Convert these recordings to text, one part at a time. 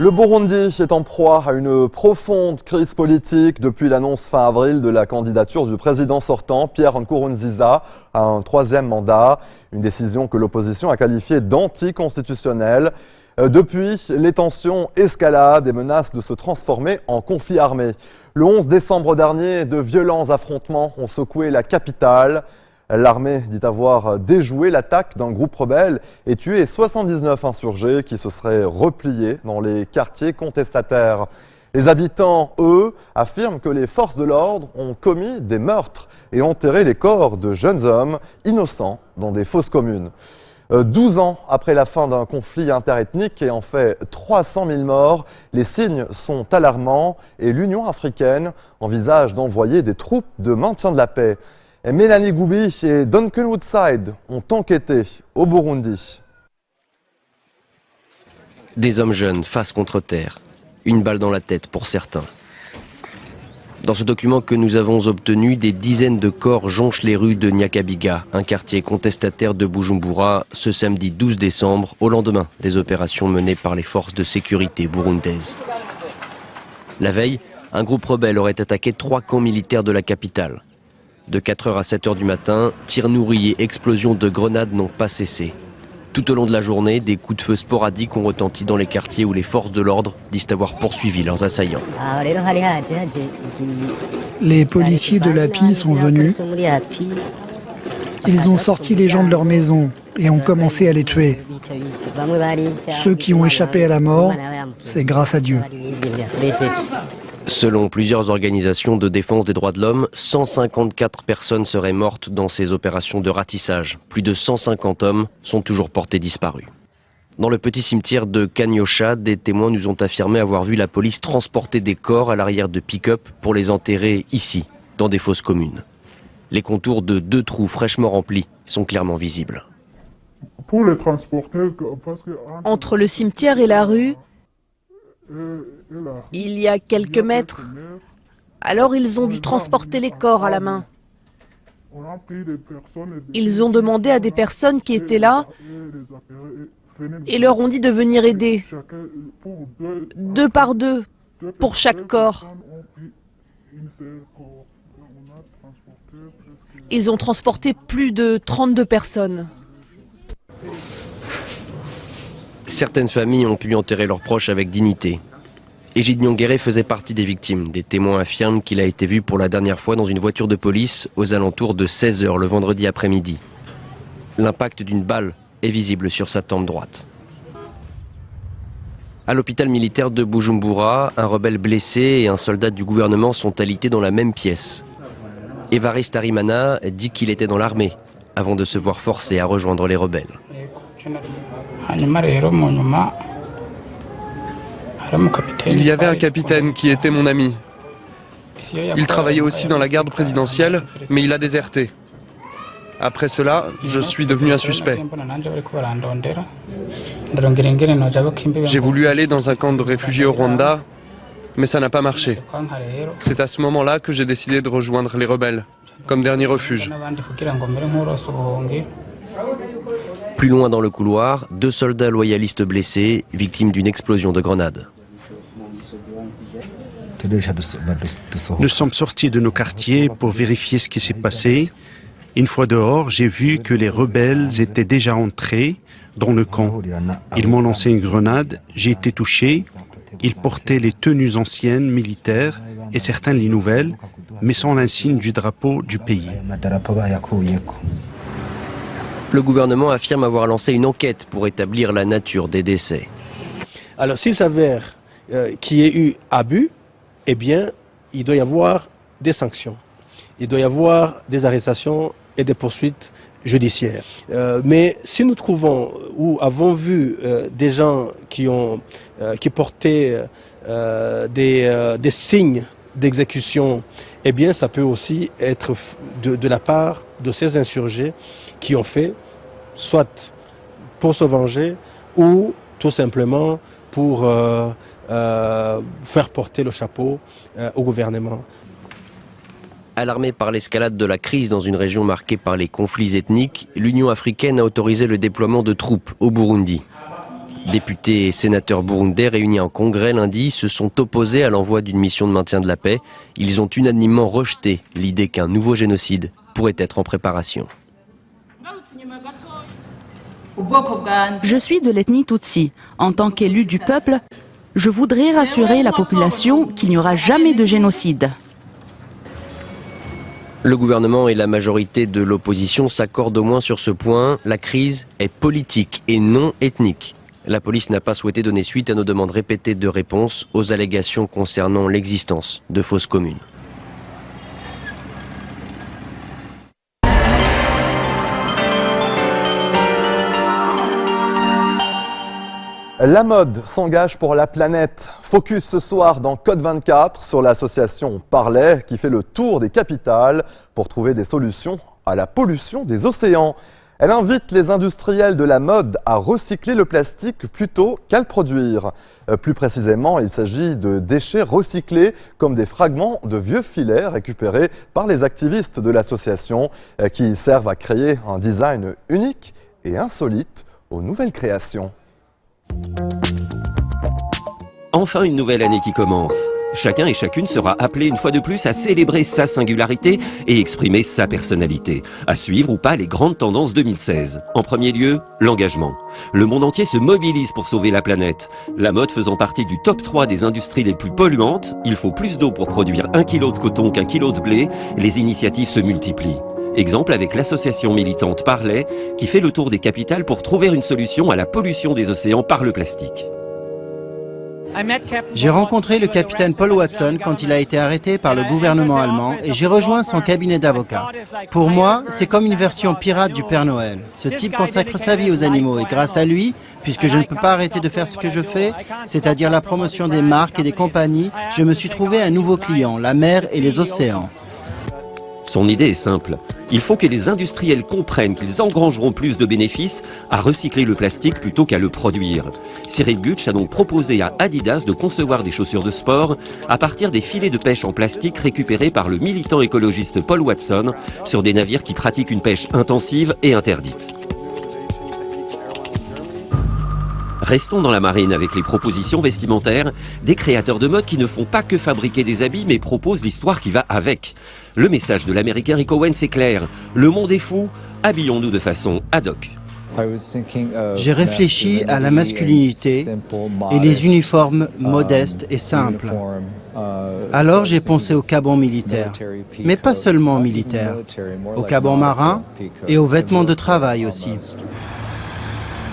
Le Burundi est en proie à une profonde crise politique depuis l'annonce fin avril de la candidature du président sortant, Pierre Nkurunziza, à un troisième mandat. Une décision que l'opposition a qualifiée d'anticonstitutionnelle. Depuis, les tensions escaladent et menacent de se transformer en conflit armé. Le 11 décembre dernier, de violents affrontements ont secoué la capitale. L'armée dit avoir déjoué l'attaque d'un groupe rebelle et tué 79 insurgés qui se seraient repliés dans les quartiers contestataires. Les habitants, eux, affirment que les forces de l'ordre ont commis des meurtres et enterré les corps de jeunes hommes innocents dans des fosses communes. 12 ans après la fin d'un conflit interethnique et en fait 300 000 morts, les signes sont alarmants et l'Union africaine envisage d'envoyer des troupes de maintien de la paix. Et Mélanie Goubi et Duncan Woodside ont enquêté au Burundi. Des hommes jeunes face contre terre, une balle dans la tête pour certains. Dans ce document que nous avons obtenu, des dizaines de corps jonchent les rues de Nyakabiga, un quartier contestataire de Bujumbura, ce samedi 12 décembre, au lendemain des opérations menées par les forces de sécurité burundaises. La veille, un groupe rebelle aurait attaqué 3 camps militaires de la capitale. De 4h à 7h du matin, tirs nourris et explosions de grenades n'ont pas cessé. Tout au long de la journée, des coups de feu sporadiques ont retenti dans les quartiers où les forces de l'ordre disent avoir poursuivi leurs assaillants. Les policiers de l'API sont venus. Ils ont sorti les gens de leur maison et ont commencé à les tuer. Ceux qui ont échappé à la mort, c'est grâce à Dieu. Selon plusieurs organisations de défense des droits de l'homme, 154 personnes seraient mortes dans ces opérations de ratissage. Plus de 150 hommes sont toujours portés disparus. Dans le petit cimetière de Kanyosha, des témoins nous ont affirmé avoir vu la police transporter des corps à l'arrière de pick-up pour les enterrer ici, dans des fosses communes. Les contours de 2 trous fraîchement remplis sont clairement visibles. Pour les transporter, entre le cimetière et la rue, il y a quelques mètres. Alors ils ont dû transporter les corps à la main. Ils ont demandé à des personnes qui étaient là et leur ont dit de venir aider. 2 par 2 pour chaque corps. Ils ont transporté plus de 32 personnes. Certaines familles ont pu enterrer leurs proches avec dignité. Egide Nyongere faisait partie des victimes. Des témoins affirment qu'il a été vu pour la dernière fois dans une voiture de police aux alentours de 16h le vendredi après-midi. L'impact d'une balle est visible sur sa tempe droite. À l'hôpital militaire de Bujumbura, un rebelle blessé et un soldat du gouvernement sont alités dans la même pièce. Evariste Arimana dit qu'il était dans l'armée avant de se voir forcé à rejoindre les rebelles. Il y avait un capitaine qui était mon ami. Il travaillait aussi dans la garde présidentielle, mais il a déserté. Après cela, je suis devenu un suspect. J'ai voulu aller dans un camp de réfugiés au Rwanda, mais ça n'a pas marché. C'est à ce moment-là que j'ai décidé de rejoindre les rebelles, comme dernier refuge. Plus loin dans le couloir, 2 soldats loyalistes blessés, victimes d'une explosion de grenade. Nous sommes sortis de nos quartiers pour vérifier ce qui s'est passé. Une fois dehors, j'ai vu que les rebelles étaient déjà entrés dans le camp. Ils m'ont lancé une grenade, j'ai été touché. Ils portaient les tenues anciennes militaires et certains les nouvelles, mais sans l'insigne du drapeau du pays. Le gouvernement affirme avoir lancé une enquête pour établir la nature des décès. Alors s'il s'avère qu'il y ait eu abus, eh bien, il doit y avoir des sanctions. Il doit y avoir des arrestations et des poursuites judiciaires. Mais si nous trouvons ou avons vu des gens qui portaient des signes d'exécution, eh bien, ça peut aussi être de la part de ces insurgés qui ont fait, soit pour se venger ou tout simplement pour faire porter le chapeau au gouvernement. Alarmée par l'escalade de la crise dans une région marquée par les conflits ethniques, l'Union africaine a autorisé le déploiement de troupes au Burundi. Députés et sénateurs burundais réunis en congrès lundi se sont opposés à l'envoi d'une mission de maintien de la paix. Ils ont unanimement rejeté l'idée qu'un nouveau génocide pourrait être en préparation. Je suis de l'ethnie Tutsi. En tant qu'élu du peuple, je voudrais rassurer la population qu'il n'y aura jamais de génocide. Le gouvernement et la majorité de l'opposition s'accordent au moins sur ce point. La crise est politique et non ethnique. La police n'a pas souhaité donner suite à nos demandes répétées de réponse aux allégations concernant l'existence de fausses communes. La mode s'engage pour la planète. Focus ce soir dans Code 24 sur l'association Parley qui fait le tour des capitales pour trouver des solutions à la pollution des océans. Elle invite les industriels de la mode à recycler le plastique plutôt qu'à le produire. Plus précisément, il s'agit de déchets recyclés comme des fragments de vieux filets récupérés par les activistes de l'association qui servent à créer un design unique et insolite aux nouvelles créations. Enfin une nouvelle année qui commence. Chacun et chacune sera appelé une fois de plus à célébrer sa singularité et exprimer sa personnalité. À suivre ou pas les grandes tendances 2016. En premier lieu, l'engagement. Le monde entier se mobilise pour sauver la planète. La mode faisant partie du top 3 des industries les plus polluantes, il faut plus d'eau pour produire 1 kg de coton qu'1 kg de blé. Les initiatives se multiplient. Exemple avec l'association militante Parley qui fait le tour des capitales pour trouver une solution à la pollution des océans par le plastique. J'ai rencontré le capitaine Paul Watson quand il a été arrêté par le gouvernement allemand et j'ai rejoint son cabinet d'avocats. Pour moi, c'est comme une version pirate du Père Noël. Ce type consacre sa vie aux animaux et grâce à lui, puisque je ne peux pas arrêter de faire ce que je fais, c'est-à-dire la promotion des marques et des compagnies, je me suis trouvé un nouveau client, la mer et les océans. Son idée est simple. Il faut que les industriels comprennent qu'ils engrangeront plus de bénéfices à recycler le plastique plutôt qu'à le produire. Cyril Gutsch a donc proposé à Adidas de concevoir des chaussures de sport à partir des filets de pêche en plastique récupérés par le militant écologiste Paul Watson sur des navires qui pratiquent une pêche intensive et interdite. Restons dans la marine avec les propositions vestimentaires des créateurs de mode qui ne font pas que fabriquer des habits mais proposent l'histoire qui va avec. Le message de l'américain Rick Owens est clair. Le monde est fou, habillons-nous de façon ad hoc. J'ai réfléchi à la masculinité et les uniformes modestes et simples. Alors j'ai pensé aux cabans militaires, mais pas seulement militaires, aux cabans marins et aux vêtements de travail aussi.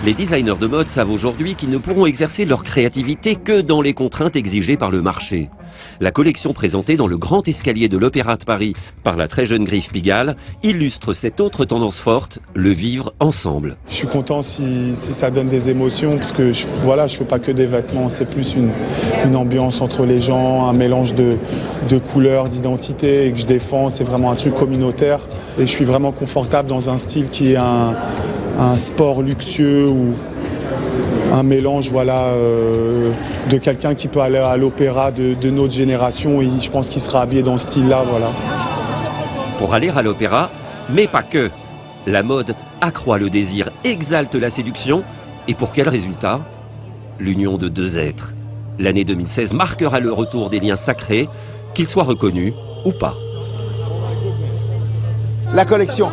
Les designers de mode savent aujourd'hui qu'ils ne pourront exercer leur créativité que dans les contraintes exigées par le marché. La collection présentée dans le grand escalier de l'Opéra de Paris par la très jeune Griffe Pigalle illustre cette autre tendance forte, le vivre ensemble. Je suis content si ça donne des émotions, parce que je fais pas que des vêtements, c'est plus une ambiance entre les gens, un mélange de couleurs, d'identité, et que je défends, c'est vraiment un truc communautaire. Et je suis vraiment confortable dans un style qui est un sport luxueux ou un mélange de quelqu'un qui peut aller à l'opéra de notre génération et je pense qu'il sera habillé dans ce style-là. Voilà. Pour aller à l'opéra, mais pas que. La mode accroît le désir, exalte la séduction et pour quel résultat? L'union de deux êtres. L'année 2016 marquera le retour des liens sacrés, qu'ils soient reconnus ou pas. La collection.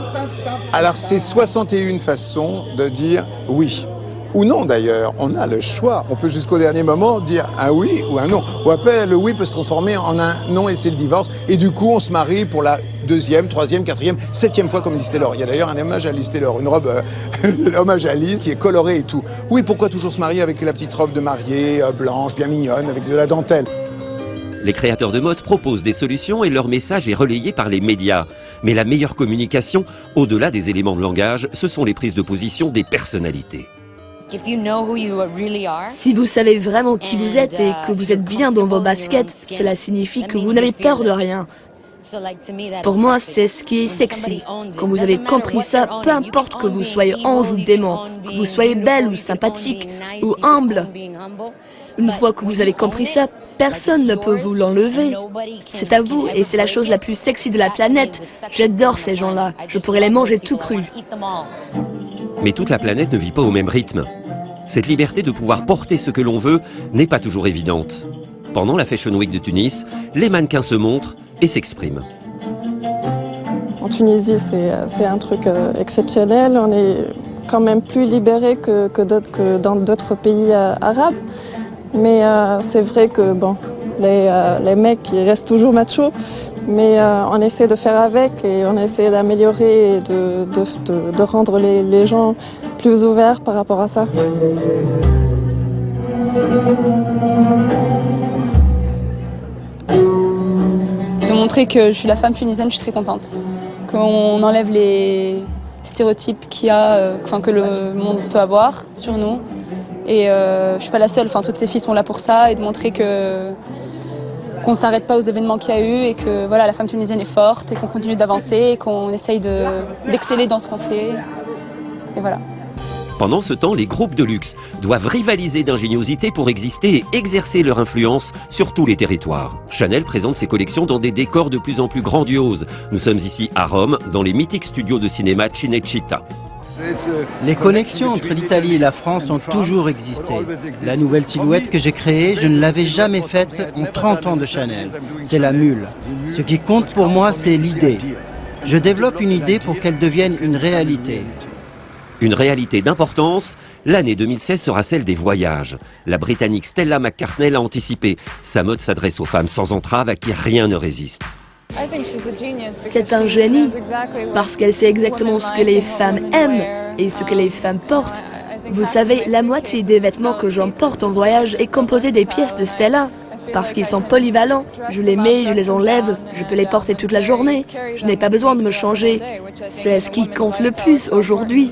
Alors c'est 61 façons de dire oui. Ou non d'ailleurs, on a le choix. On peut jusqu'au dernier moment dire un oui ou un non. Ou après, le oui peut se transformer en un non et c'est le divorce. Et du coup, on se marie pour la 2e, 3e, 4e, 7e fois comme Liz Taylor. Il y a d'ailleurs un hommage à Liz Taylor, une robe, hommage à Liz qui est colorée et tout. Oui, pourquoi toujours se marier avec la petite robe de mariée, blanche, bien mignonne, avec de la dentelle? Les créateurs de mode proposent des solutions et leur message est relayé par les médias. Mais la meilleure communication, au-delà des éléments de langage, ce sont les prises de position des personnalités. Si vous savez vraiment qui vous êtes et que vous êtes bien dans vos baskets, cela signifie que vous n'avez peur de rien. Pour moi, c'est ce qui est sexy. Quand vous avez compris ça, peu importe que vous soyez ange ou démon, que vous soyez belle ou sympathique ou humble, une fois que vous avez compris ça, personne ne peut vous l'enlever. C'est à vous et c'est la chose la plus sexy de la planète. J'adore ces gens-là. Je pourrais les manger tout crus. Mais toute la planète ne vit pas au même rythme. Cette liberté de pouvoir porter ce que l'on veut n'est pas toujours évidente. Pendant la Fashion Week de Tunis, les mannequins se montrent et s'expriment. En Tunisie, c'est un truc exceptionnel. On est quand même plus libérés que dans d'autres pays arabes. Mais c'est vrai que bon, les mecs ils restent toujours machos. Mais on essaie de faire avec et on essaie d'améliorer et de rendre les gens plus ouverts par rapport à ça. De montrer que je suis la femme tunisienne, je suis très contente. Qu'on enlève les stéréotypes qu'il y a, que le monde peut avoir sur nous. Et je suis pas la seule, toutes ces filles sont là pour ça et de montrer qu'on ne s'arrête pas aux événements qu'il y a eu et que voilà, la femme tunisienne est forte et qu'on continue d'avancer et qu'on essaye d'exceller dans ce qu'on fait. Et voilà. Pendant ce temps, les groupes de luxe doivent rivaliser d'ingéniosité pour exister et exercer leur influence sur tous les territoires. Chanel présente ses collections dans des décors de plus en plus grandioses. Nous sommes ici à Rome, dans les mythiques studios de cinéma Cinecittà. Les connexions entre l'Italie et la France ont toujours existé. La nouvelle silhouette que j'ai créée, je ne l'avais jamais faite en 30 ans de Chanel. C'est la mule. Ce qui compte pour moi, c'est l'idée. Je développe une idée pour qu'elle devienne une réalité. Une réalité d'importance, l'année 2016 sera celle des voyages. La Britannique Stella McCartney l'a anticipé. Sa mode s'adresse aux femmes sans entrave à qui rien ne résiste. C'est un génie, parce qu'elle sait exactement ce que les femmes aiment et ce que les femmes portent. Vous savez, la moitié des vêtements que j'emporte en voyage est composée des pièces de Stella, parce qu'ils sont polyvalents. Je les mets, je les enlève, je peux les porter toute la journée. Je n'ai pas besoin de me changer. C'est ce qui compte le plus aujourd'hui.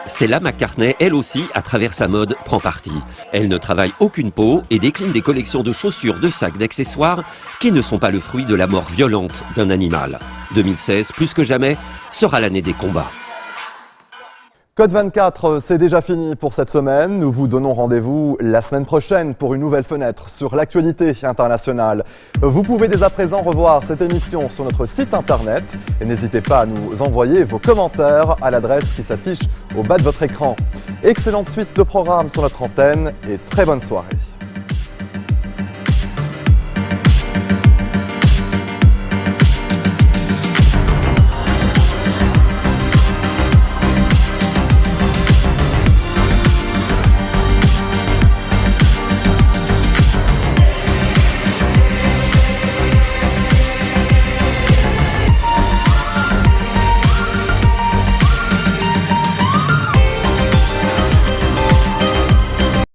Stella McCartney, elle aussi, à travers sa mode, prend parti. Elle ne travaille aucune peau et décline des collections de chaussures, de sacs, d'accessoires qui ne sont pas le fruit de la mort violente d'un animal. 2016, plus que jamais, sera l'année des combats. Code 24, c'est déjà fini pour cette semaine. Nous vous donnons rendez-vous la semaine prochaine pour une nouvelle fenêtre sur l'actualité internationale. Vous pouvez dès à présent revoir cette émission sur notre site internet et n'hésitez pas à nous envoyer vos commentaires à l'adresse qui s'affiche au bas de votre écran. Excellente suite de programmes sur notre antenne et très bonne soirée.